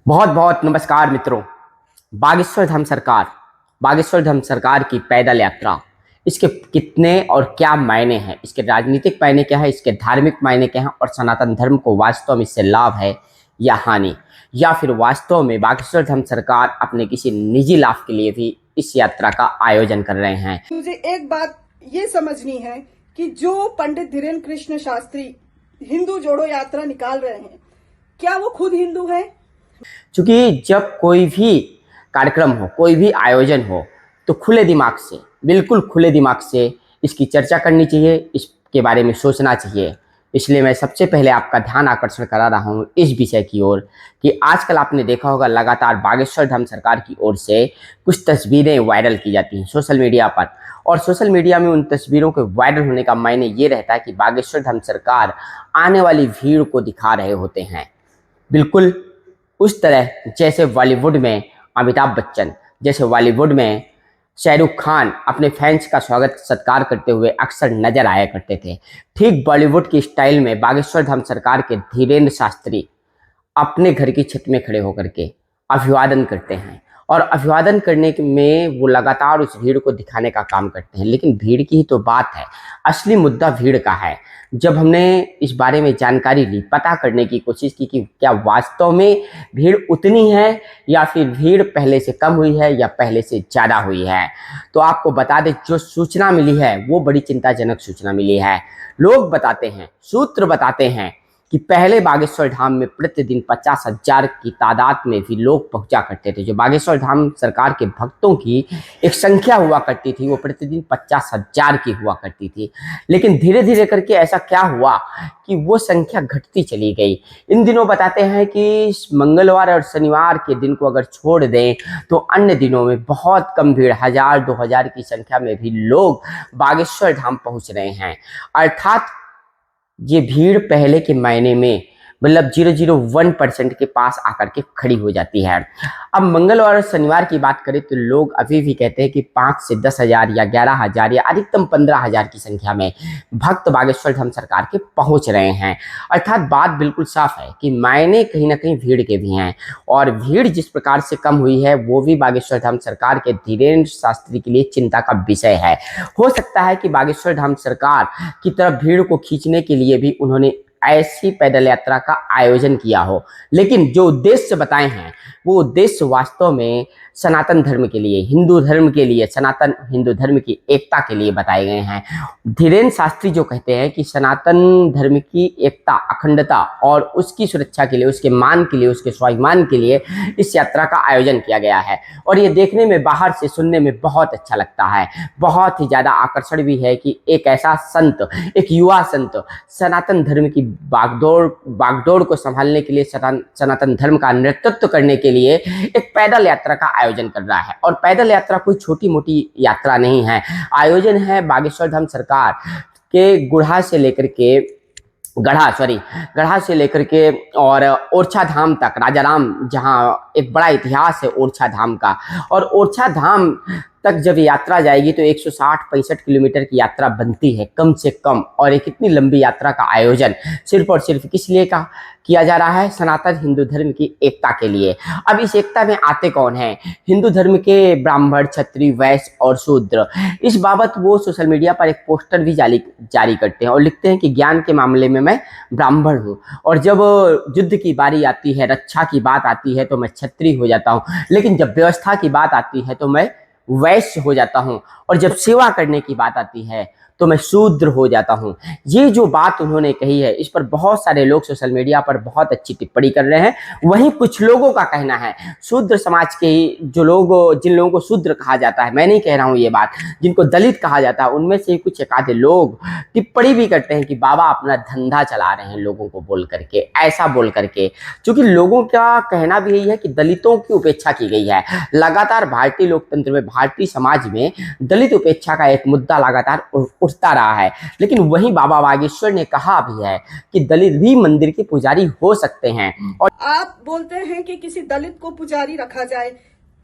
बहुत बहुत नमस्कार मित्रों। बागेश्वर धाम सरकार की पैदल यात्रा, इसके कितने और क्या मायने हैं, इसके राजनीतिक मायने क्या है, इसके धार्मिक मायने क्या हैं और सनातन धर्म को वास्तव में इससे लाभ है या हानि, या फिर वास्तव में बागेश्वर धाम सरकार अपने किसी निजी लाभ के लिए भी इस यात्रा का आयोजन कर रहे हैं। मुझे एक बात ये समझनी है कि जो पंडित धीरेन्द्र कृष्ण शास्त्री हिंदू जोड़ो यात्रा निकाल रहे हैं, क्या वो खुद हिंदू है? क्योंकि जब कोई भी कार्यक्रम हो, कोई भी आयोजन हो, तो खुले दिमाग से, बिल्कुल खुले दिमाग से इसकी चर्चा करनी चाहिए, इसके बारे में सोचना चाहिए। इसलिए मैं सबसे पहले आपका ध्यान आकर्षण करा रहा हूँ इस विषय की ओर कि आजकल आपने देखा होगा लगातार बागेश्वर धाम सरकार की ओर से कुछ तस्वीरें वायरल की जाती हैं सोशल मीडिया पर, और सोशल मीडिया में उन तस्वीरों के वायरल होने का मायने ये रहता है कि बागेश्वर धाम सरकार आने वाली भीड़ को दिखा रहे होते हैं, बिल्कुल उस तरह जैसे बॉलीवुड में अमिताभ बच्चन, जैसे बॉलीवुड में शाहरुख खान अपने फैंस का स्वागत सत्कार करते हुए अक्सर नजर आया करते थे। ठीक बॉलीवुड की स्टाइल में बागेश्वर धाम सरकार के धीरेन्द्र शास्त्री अपने घर की छत में खड़े होकर के अभिवादन करते हैं, और अभिवादन करने में वो लगातार उस भीड़ को दिखाने का काम करते हैं। लेकिन भीड़ की ही तो बात है, असली मुद्दा भीड़ का है। जब हमने इस बारे में जानकारी ली, पता करने की कोशिश की कि क्या वास्तव में भीड़ उतनी है या फिर भीड़ पहले से कम हुई है या पहले से ज़्यादा हुई है, तो आपको बता दें जो सूचना मिली है वो बड़ी चिंताजनक सूचना मिली है। लोग बताते हैं, सूत्र बताते हैं कि पहले बागेश्वर धाम में प्रतिदिन 50,000 की तादाद में भी लोग पहुंचा करते थे। जो बागेश्वर धाम सरकार के भक्तों की एक संख्या हुआ करती थी वो प्रतिदिन 50,000 की हुआ करती थी। लेकिन धीरे धीरे करके ऐसा क्या हुआ कि वो संख्या घटती चली गई। इन दिनों बताते हैं कि मंगलवार और शनिवार के दिन को अगर छोड़ दें तो अन्य दिनों में बहुत कम भीड़, 1,000-2,000 की संख्या में भी लोग बागेश्वर धाम पहुंच रहे हैं। अर्थात ये भीड़ पहले के मायने में मतलब 0.01% के पास आकर के खड़ी हो जाती है। अब मंगलवार और शनिवार की बात करें तो लोग अभी भी कहते हैं कि 5 से 10,000 या 11,000 या अधिकतम 15,000 की संख्या में भक्त बागेश्वर धाम सरकार के पहुंच रहे हैं। अर्थात बात बिल्कुल साफ है कि मायने कहीं ना कहीं भीड़ के भी हैं, और भीड़ जिस प्रकार से कम हुई है वो भी बागेश्वर धाम सरकार के धीरेन्द्र शास्त्री के लिए चिंता का विषय है। हो सकता है कि बागेश्वर धाम सरकार की तरफ भीड़ को खींचने के लिए भी उन्होंने ऐसी पैदल यात्रा का आयोजन किया हो, लेकिन जो उद्देश्य बताए हैं वो उद्देश्य वास्तव में सनातन धर्म के लिए, हिंदू धर्म के लिए, सनातन हिंदू धर्म की एकता के लिए बताए गए हैं। धीरेन्द्र शास्त्री जो कहते हैं कि सनातन धर्म की एकता, अखंडता और उसकी सुरक्षा के लिए, उसके मान के लिए, उसके स्वाभिमान के लिए इस यात्रा का आयोजन किया गया है। और ये देखने में, बाहर से सुनने में बहुत अच्छा लगता है, बहुत ही ज़्यादा आकर्षण भी है कि एक ऐसा संत, एक युवा संत सनातन धर्म की बागडोर को संभालने के लिए, सनातन धर्म का नेतृत्व करने के लिए एक पैदल यात्रा का आयोजन कर रहा है। और पैदल यात्रा कोई छोटी मोटी यात्रा नहीं है, आयोजन है बागेश्वर धाम सरकार के गढ़ा से लेकर के और ओरछा धाम तक, राजाराम, जहां एक बड़ा इतिहास है ओरछा धाम का। और ओरछा धाम तक जब यात्रा जाएगी तो 160-65 किलोमीटर की यात्रा बनती है कम से कम। और एक इतनी लंबी यात्रा का आयोजन सिर्फ और सिर्फ किस लिए किया जा रहा है? सनातन हिंदू धर्म की एकता के लिए। अब इस एकता में आते कौन हैं? हिंदू धर्म के ब्राह्मण, क्षत्रिय, वैश्य और शूद्र। इस बाबत वो सोशल मीडिया पर एक पोस्टर भी जारी करते हैं और लिखते हैं कि ज्ञान के मामले में मैं ब्राह्मण हूँ, और जब युद्ध की बारी आती है, रक्षा की बात आती है तो मैं क्षत्रिय हो जाता हूँ, लेकिन जब व्यवस्था की बात आती है तो मैं वैश्य हो जाता हूं, और जब सेवा करने की बात आती है तो मैं शूद्र हो जाता हूं। ये जो बात उन्होंने कही है, इस पर बहुत सारे लोग सोशल मीडिया पर बहुत अच्छी टिप्पणी कर रहे हैं। वहीं कुछ लोगों का कहना है, शूद्र समाज के ही जो लोग, जिन लोगों को शूद्र कहा जाता है, मैं नहीं कह रहा हूं ये बात, जिनको दलित कहा जाता है, उनमें से कुछ एक आधे लोग टिप्पणी भी करते हैं कि बाबा अपना धंधा चला रहे हैं लोगों को बोल करके, ऐसा बोल करके। क्योंकि लोगों का कहना भी यही है कि दलितों की उपेक्षा की गई है। लगातार भारतीय लोकतंत्र में, भारतीय समाज में दलित उपेक्षा का एक मुद्दा लगातार उठता रहा है। लेकिन वहीं बाबा बागेश्वर ने कहा भी है कि दलित भी मंदिर के पुजारी हो सकते हैं। और आप बोलते हैं कि किसी दलित को पुजारी रखा जाए,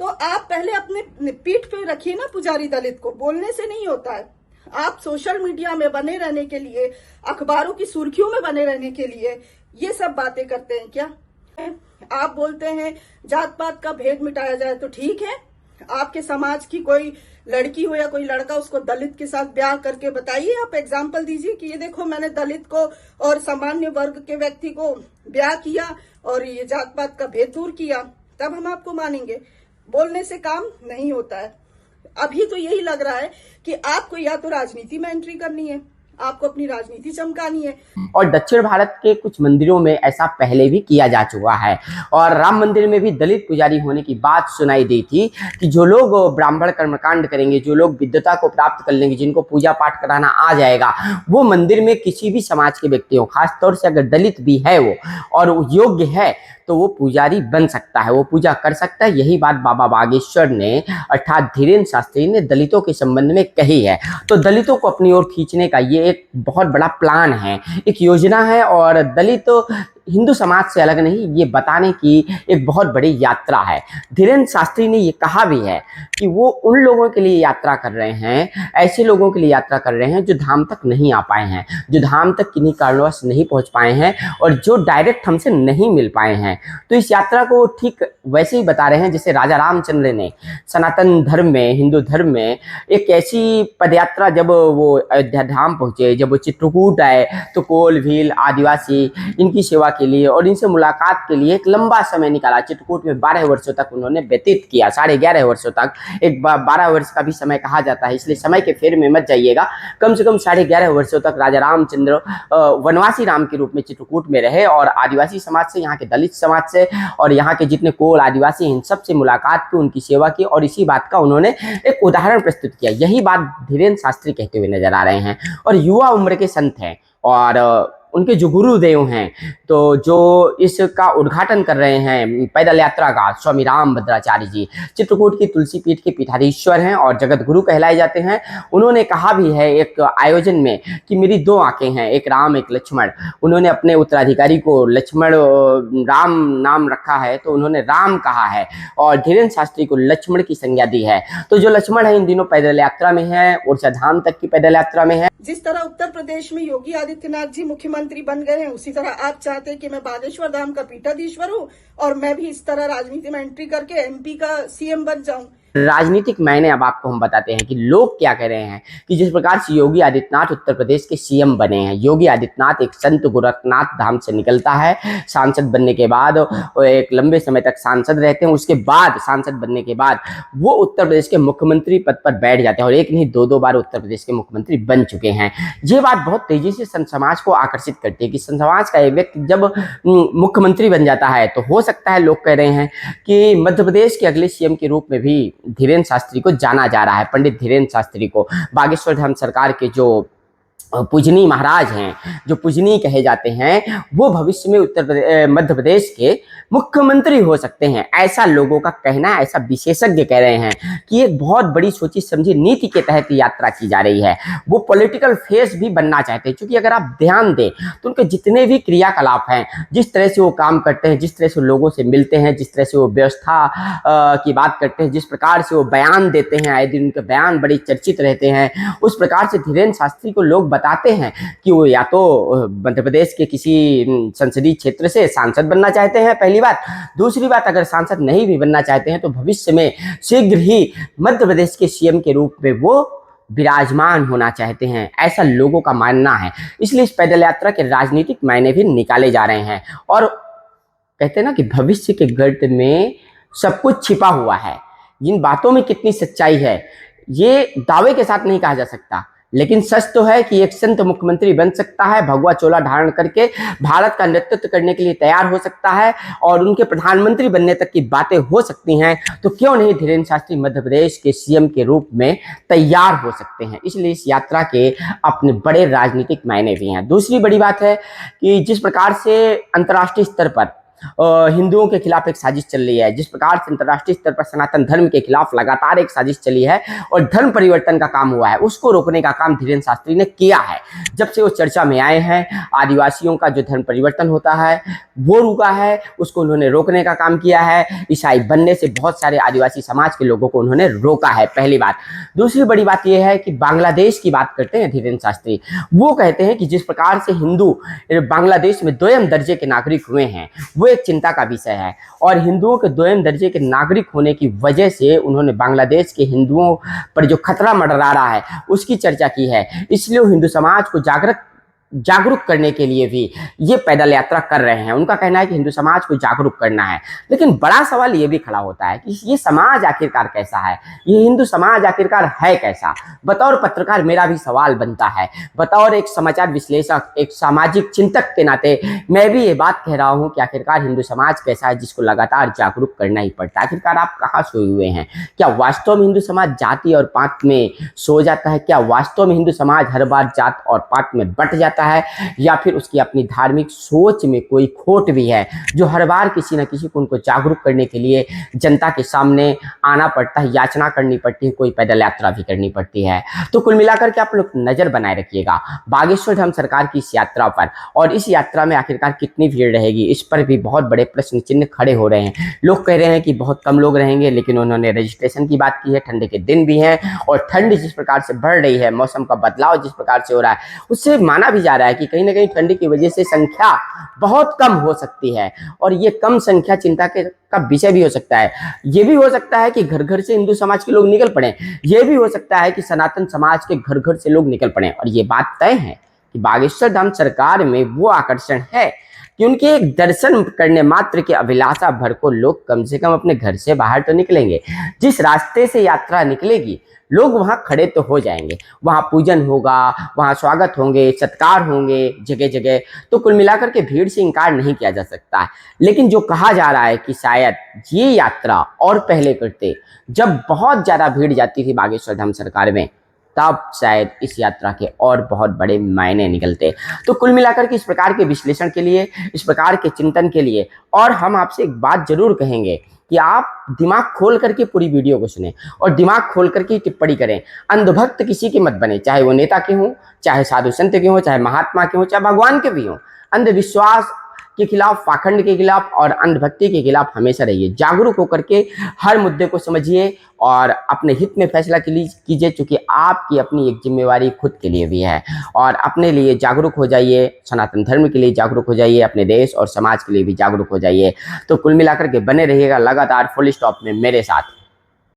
तो आप पहले अपने पीठ पे रखिए ना पुजारी। दलित को बोलने से नहीं होता है। आप सोशल मीडिया में बने रहने के लिए, अखबारों की सुर्खियों में बने रहने के लिए ये सब बातें करते हैं क्या? आप बोलते हैं जात पात का भेद मिटाया जाए, तो ठीक है, आपके समाज की कोई लड़की हो या कोई लड़का, उसको दलित के साथ ब्याह करके बताइए, आप एग्जाम्पल दीजिए कि ये देखो मैंने दलित को और सामान्य वर्ग के व्यक्ति को ब्याह किया और ये जात पात का भेद दूर किया, तब हम आपको मानेंगे। बोलने से काम नहीं होता है। अभी तो यही लग रहा है कि आपको या तो राजनीति में एंट्री करनी है, आपको अपनी राजनीति चमकानी है। और दक्षिण भारत के कुछ मंदिरों में ऐसा पहले भी किया जा चुका है और राम मंदिर में भी दलित पुजारी होने की बात सुनाई दी थी कि जो लोग ब्राह्मण कर्मकांड करेंगे, जो लोग विद्वता को प्राप्त कर लेंगे, जिनको पूजा पाठ कराना आ जाएगा, वो मंदिर में किसी भी समाज के व्यक्ति हो, खासतौर से अगर दलित भी है वो और वो योग्य है, तो वो पुजारी बन सकता है, वो पूजा कर सकता है। यही बात बाबा बागेश्वर ने अर्थात धीरेन्द्र शास्त्री ने दलितों के संबंध में कही है। तो दलितों को अपनी ओर खींचने का ये एक बहुत बड़ा प्लान है, एक योजना है और दलित हिंदू समाज से अलग नहीं, ये बताने की एक बहुत बड़ी यात्रा है। धीरेन्द्र शास्त्री ने ये कहा भी है कि वो उन लोगों के लिए यात्रा कर रहे हैं, ऐसे लोगों के लिए यात्रा कर रहे हैं जो धाम तक नहीं आ पाए हैं, जो धाम तक किन्हीं कारणवश नहीं पहुंच पाए हैं और जो डायरेक्ट हमसे नहीं मिल पाए हैं। तो इस यात्रा को ठीक वैसे ही बता रहे हैं जैसे राजा रामचंद्र ने सनातन धर्म में, हिंदू धर्म में एक ऐसी पदयात्रा, जब वो अयोध्या धाम पहुंचे, जब वो चित्रकूट आए, तो कोल भील आदिवासी इनकी सेवा के लिए और इनसे मुलाकात के लिए एक लंबा समय निकाला। चित्रकूट में 12 वर्षों तक उन्होंने व्यतीत किया, 11.5 वर्षों तक, एक 12 वर्ष का भी समय कहा जाता है, इसलिए समय के फेर में मत जाइएगा। कम से कम 11.5 वर्षों तक राजा रामचंद्र वनवासी राम के रूप में चित्रकूट में रहे और आदिवासी समाज से, यहाँ के दलित समाज से और यहाँ के जितने कोल आदिवासी इन सब से मुलाकात की, उनकी सेवा की और इसी बात का उन्होंने एक उदाहरण प्रस्तुत किया। यही बात धीरेन्द्र शास्त्री कहते हुए नजर आ रहे हैं और युवा उम्र के संत हैं और उनके जो गुरुदेव हैं, तो जो इसका उद्घाटन कर रहे हैं पैदल यात्रा का, स्वामी राम भद्राचार्य जी चित्रकूट की तुलसी पीठ के पीठाधीश्वर हैं और जगत गुरु कहलाए जाते हैं। उन्होंने कहा भी है एक आयोजन में कि मेरी 2 आंखें हैं, एक राम एक लक्ष्मण। उन्होंने अपने उत्तराधिकारी को लक्ष्मण राम नाम रखा है, तो उन्होंने राम कहा है और धीरेन्द्र शास्त्री को लक्ष्मण की संज्ञा दी है। तो जो लक्ष्मण है इन दिनों पैदल यात्रा में है, ओरछा धाम तक की पैदल यात्रा में है। जिस तरह उत्तर प्रदेश में योगी आदित्यनाथ जी मुख्यमंत्री बन गए हैं, उसी तरह आप चाहते हैं कि मैं बागेश्वर धाम का पीठाधीश्वर हूँ और मैं भी इस तरह राजनीति में एंट्री करके एमपी का सीएम बन जाऊं। राजनीतिक मायने अब आपको हम बताते हैं कि लोग क्या कह रहे हैं कि जिस प्रकार से योगी आदित्यनाथ उत्तर प्रदेश के सीएम बने हैं, योगी आदित्यनाथ एक संत गोरखनाथ धाम से निकलता है, सांसद बनने के बाद वो एक लंबे समय तक सांसद रहते हैं, उसके बाद सांसद बनने के बाद वो उत्तर प्रदेश के मुख्यमंत्री पद पर बैठ जाते हैं और एक नहीं 2 बार उत्तर प्रदेश के मुख्यमंत्री बन चुके हैं। ये बात बहुत तेजी से संत समाज को आकर्षित करती है कि संत समाज का एक व्यक्ति जब मुख्यमंत्री बन जाता है तो हो सकता है, लोग कह रहे हैं कि मध्य प्रदेश के अगले सीएम के रूप में भी धीरेन्द्र शास्त्री को जाना जा रहा है, पंडित धीरेन्द्र शास्त्री को। बागेश्वर धाम सरकार के जो पूजनीय महाराज हैं, जो पूजनीय कहे जाते हैं, वो भविष्य में मध्य प्रदेश के मुख्यमंत्री हो सकते हैं, ऐसा लोगों का कहना है। ऐसा विशेषज्ञ कह रहे हैं कि एक बहुत बड़ी सोची समझी नीति के तहत यात्रा की जा रही है। वो पॉलिटिकल फेस भी बनना चाहते हैं, क्योंकि अगर आप ध्यान दें तो उनके जितने भी क्रियाकलाप हैं, जिस तरह से वो काम करते हैं, जिस तरह से लोगों से मिलते हैं, जिस तरह से वो व्यवस्था की बात करते हैं, जिस प्रकार से वो बयान देते हैं, आए दिन उनके बयान बड़े चर्चित रहते हैं, उस प्रकार से धीरेन्द्र शास्त्री को लोग बताते हैं कि वो या तो मध्य प्रदेश के किसी संसदीय क्षेत्र से सांसद बनना चाहते हैं, पहली बात। दूसरी बात, अगर सांसद नहीं भी बनना चाहते हैं तो भविष्य में शीघ्र ही मध्य प्रदेश के सीएम के रूप में वो विराजमान होना चाहते हैं, ऐसा लोगों का मानना है। इसलिए इस पैदल यात्रा के राजनीतिक मायने भी निकाले जा रहे हैं और कहते हैं ना कि भविष्य के गर्त में सब कुछ छिपा हुआ है। इन बातों में कितनी सच्चाई है ये दावे के साथ नहीं कहा जा सकता, लेकिन सच तो है कि एक संत मुख्यमंत्री बन सकता है, भगवा चोला धारण करके भारत का नेतृत्व करने के लिए तैयार हो सकता है और उनके प्रधानमंत्री बनने तक की बातें हो सकती हैं। तो क्यों नहीं धीरेन्द्र शास्त्री मध्य प्रदेश के सीएम के रूप में तैयार हो सकते हैं। इसलिए इस यात्रा के अपने बड़े राजनीतिक मायने भी हैं। दूसरी बड़ी बात है कि जिस प्रकार से अंतर्राष्ट्रीय स्तर पर हिंदुओं के खिलाफ एक साजिश चल रही है, जिस प्रकार से अंतर्राष्ट्रीय स्तर पर सनातन धर्म के खिलाफ लगातार एक साजिश चली है और धर्म परिवर्तन का काम हुआ है, उसको रोकने का काम धीरेन्द्र शास्त्री ने किया है। जब से वो चर्चा में आए हैं, आदिवासियों का जो धर्म परिवर्तन होता है वो रुका है, उसको उन्होंने रोकने का काम किया है। ईसाई बनने से बहुत सारे आदिवासी समाज के लोगों को उन्होंने रोका है, पहली बात। दूसरी बड़ी बात यह है कि बांग्लादेश की बात करते हैं धीरेन्द्र शास्त्री, वो कहते हैं कि जिस प्रकार से हिंदू बांग्लादेश में 2म दर्जे के नागरिक हुए हैं, वो एक चिंता का विषय है। और हिंदुओं के दोयम दर्जे के नागरिक होने की वजह से उन्होंने बांग्लादेश के हिंदुओं पर जो खतरा मंडरा रहा है उसकी चर्चा की है। इसलिए वो हिंदू समाज को जागरूक करने के लिए भी ये पैदल यात्रा कर रहे हैं। उनका कहना है कि हिंदू समाज को जागरूक करना है। लेकिन बड़ा सवाल ये भी खड़ा होता है कि ये समाज आखिरकार कैसा है, ये हिंदू समाज आखिरकार है कैसा। बतौर पत्रकार मेरा भी सवाल बनता है, बतौर एक समाचार विश्लेषक, एक सामाजिक चिंतक के नाते मैं भी ये बात कह रहा हूँ कि आखिरकार हिंदू समाज कैसा है जिसको लगातार जागरूक करना ही पड़ता है। आखिरकार आप कहाँ सोए हुए हैं? क्या वास्तव में हिंदू समाज जाति और पात में सो जाता है? क्या वास्तव में हिंदू समाज हर बार जात और पात में बट जाता है, या फिर उसकी अपनी धार्मिक सोच में कोई खोट भी है जो हर बार किसी न किसी को उनको जागरूक करने के लिए जनता के सामने आना पड़ता है, याचना करनी पड़ती है, कोई पैदल यात्रा भी करनी पड़ती है। तो कुल मिलाकर के आप लोग नजर बनाए रखिएगा बागेश्वर धाम सरकार की इस यात्रा पर, और इस यात्रा में आखिरकार कितनी भीड़ रहेगी इस पर भी बहुत बड़े प्रश्न चिन्ह खड़े हो रहे हैं। लोग कह रहे हैं कि बहुत कम लोग रहेंगे, लेकिन उन्होंने रजिस्ट्रेशन की बात की है। ठंड के दिन भी हैं और ठंड जिस प्रकार से बढ़ रही है, मौसम का बदलाव जिस प्रकार से हो रहा है, उससे माना भी जा रहा है कि कहीं ना कहीं ठंड की वजह से संख्या बहुत कम हो सकती है। और ये कम संख्या चिंता का विषय भी हो सकता है। ये भी हो सकता है कि घर घर से हिंदू समाज के लोग निकल पड़े, ये भी हो सकता है कि सनातन समाज के घर घर से लोग निकल पड़े। और ये बात तय है कि बागेश्वर धाम सरकार में वो आकर्षण है कि उनके एक दर्शन करने मात्र के अभिलाषा भर को लोग कम से कम अपने घर से बाहर तो निकलेंगे। जिस रास्ते से यात्रा निकलेगी लोग वहां खड़े तो हो जाएंगे, वहां पूजन होगा, वहां स्वागत होंगे, सत्कार होंगे जगह जगह। तो कुल मिलाकर के भीड़ से इनकार नहीं किया जा सकता है। लेकिन जो कहा जा रहा है कि शायद ये यात्रा और पहले करते, जब बहुत ज्यादा भीड़ जाती थी बागेश्वर धाम सरकार में, तब शायद इस यात्रा के और बहुत बड़े मायने निकलते। तो कुल मिलाकर के इस प्रकार के विश्लेषण के लिए, इस प्रकार के चिंतन के लिए, और हम आपसे एक बात जरूर कहेंगे कि आप दिमाग खोल करके पूरी वीडियो को सुने और दिमाग खोल करके टिप्पणी करें। अंधभक्त किसी के मत बने, चाहे वो नेता के हों, चाहे साधु संत के हों, चाहे महात्मा के हों, चाहे भगवान के भी हों। अंधविश्वास के खिलाफ, पाखंड के खिलाफ और अंधभक्ति के खिलाफ हमेशा रहिए। जागरूक होकर के हर मुद्दे को समझिए और अपने हित में फैसला कीजिए, क्योंकि आपकी अपनी एक जिम्मेवारी खुद के लिए भी है। और अपने लिए जागरूक हो जाइए, सनातन धर्म के लिए जागरूक हो जाइए, अपने देश और समाज के लिए भी जागरूक हो जाइए। तो कुल मिलाकर के बने रहिएगा लगातार फुल स्टॉप में मेरे साथ।